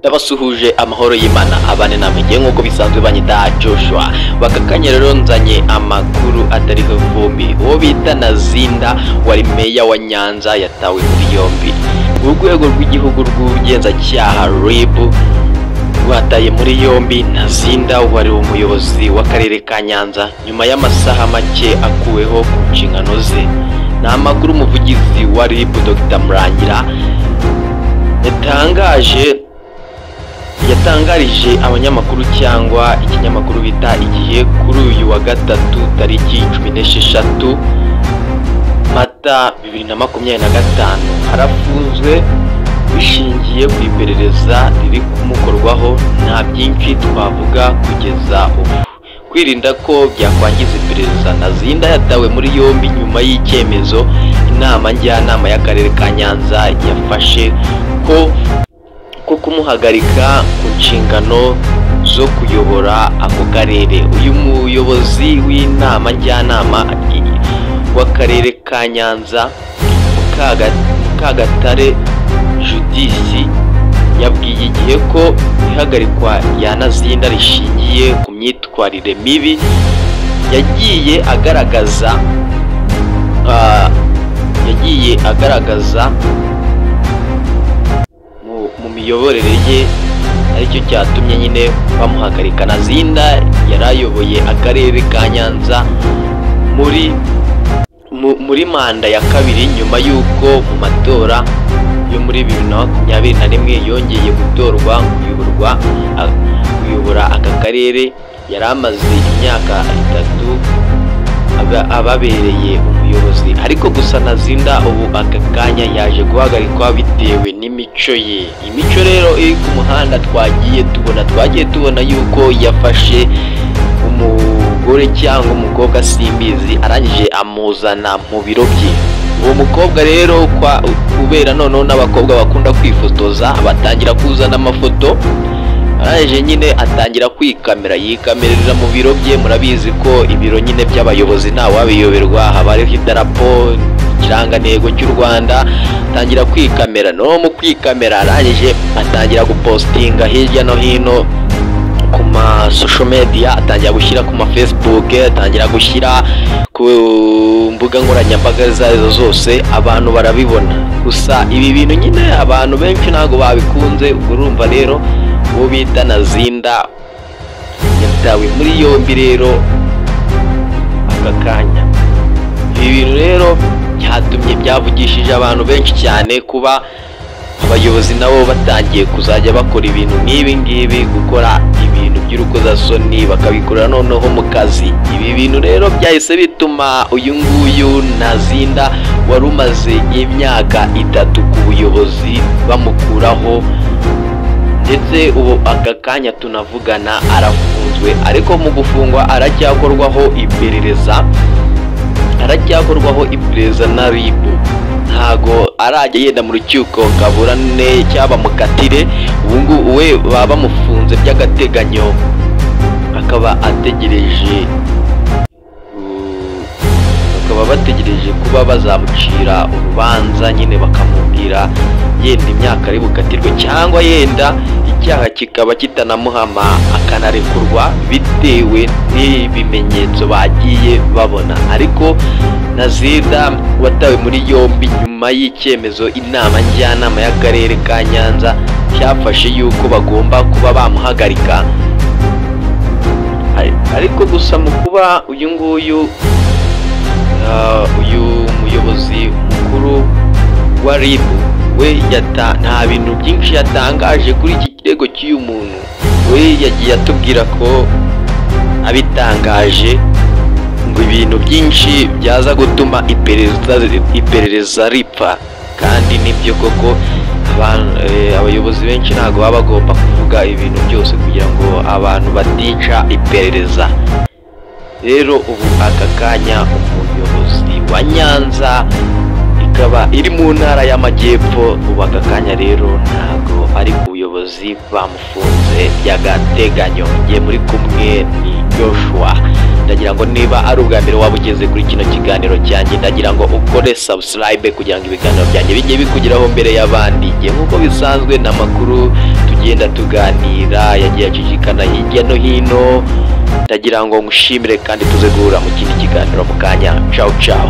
Ndabasuhuje amahoro y'Imana abane namwe nkuko bisanzwe banyita Joshua. Bakakanya rero nzanye amakuru atari vumbi. Uwo bita Nazinda wari meya wa Nyanza yatawe muri yombi. Urwego rw'igihugu rw'ubugenzacyaha RIB rwataye muri yombi Nazinda wari umuyobozi w'akarere ka Nyanza nyuma y'amasaha make akuweho ku nshingano ze. Na amakuru umuvugizi wa RIB Dr Murangira yatangarije abanyamakuru cyangwa ikinyamakuru bita Igihe kuri uyu wa gatatu tariki 16 Mata 2025 harafunzwe bishingiye ku iperereza riri kumukorwaho. Nta byinshi twavuga kugeza ubu kwirinda ko byakwangiza iperereza. Nazinda yatawe muri yombi nyuma y'icyemezo inama njyanama y'akarere ka Nyanza yafashe ko kumuhagarika ku nshingano zo kuyobora ako karere. Uyu muyobozi w'inama njyanama w'akarere ka Nyanza Mukagatare Judisi yabwiye Igihe ko ihagarikwa ya Nazinda rishingiye ku myitwarire mibi yagiye agaragaza mu miyoborere ye, aricyo cyatumye nyine bamuhagarika. Nazinda yarayoboye akarere ka Nyanza muri manda ya kabiri nyuma y'uko mu matora yo muri 2021 yongeye gutorwa kuyobora aka karere. Yari amaze imyaka 3 ababereye umuyobozi, ariko gusa Nazinda ubu aka kanya yaje guhagarikwa bitewe n'imico ye. Imico rero iri ku muhanda twagiye tubona yuko yafashe umugore cyangwa umukobwa simbizi arangije amuzana mu biro bye. Uwo mukobwa rero kubera noneho n'abakobwa bakunda kwifotoza batangira kuzana amafoto, araje nyine atangira yikamerera mu biro bye. Murabizi ko ibiro nyine by'abayobozi nta wabiyoberwa, haba hariho idarapo ikirangantego cy'u Rwanda. Atangira kwikamera, no mu kwikamera arangije atangira gupostinga hirya no hino ku ma social media, atangira gushyira ku ma Facebook, atangira gushyira ku mbuga nkoranyambaga zazo zose. Abantu barabibona, gusa ibi bintu nyine abantu benshi ntago babikunze. Urumva rero uwo bita Nazinda yatawe muri yombi rero aka kanya. Ibi bintu rero byavugishije abantu benshi cyane, kuba abayobozi nabo batangiye kuzajya bakora ibintu nk'ibi ngibi, gukora ibintu by'urukozasoni bakabikorera noneho mu kazi. Ibi bintu rero byahise bituma uyu nguyu Nazinda wari umaze imyaka 3 ku buyobozi bamukuraho, ndetse ubu aka kanya tunavugana arafunzwe. Ariko mu gufungwa aracyakorwaho iperereza na RIB. Ntago arajya yenda mu rukiko kaburane cyaba mukatire. Ubu we baba bamufunze by'agateganyo, akaba bategereje kuba bazamucira urubanza, nyine bakamubwira yenda imyaka ari bukatirwe cyangwa yenda icyaha kikaba kitanamuhama akanarekurwa bitewe n'ibimenyetso bagiye babona. Ariko Nazinda watawe muri yombi nyuma y'icyemezo inama njyanama y'akarere ka Nyanza cyafashe yuko bagomba kuba bamuhagarika. Ariko gusa mu kuba uyu muyobozi mukuru wa RIB we nta bintu byinshi yatangaje kuri iki kirego cy'uyu muntu. We yagiye atubwira ko abitangaje ngo ibintu byinshi byaza gutuma iperereza ripfa. Kandi nibyo koko abayobozi benshi ntago baba bagomba kuvuga ibintu byose kugira ngo abantu batica iperereza. Rero ubu aka kanya umuyobozi wa Nyanza ikaba iri mu ntara y'Amajyepfo, ubu aka kanya rero ntago ari ku buyobozi, bamufunze by'agateganyo. Ngiye muri kumwe ni Joshua. Ndagira ngo niba ari ubwa mbere waba ugeze kuri kino kiganiro cyanjye, ndagira ngo ukore subscribe kugira ngo ibiganiro byanjye bijye bikugeraho mbere y'abandi. Nkuko bisanzwe n'amakuru tugenda tuganira yagiye acicikana hirya no hino, ndagira ngo ngushimire kandi tuze guhura mu kindi kiganiro mu kanya. Ciao ciao.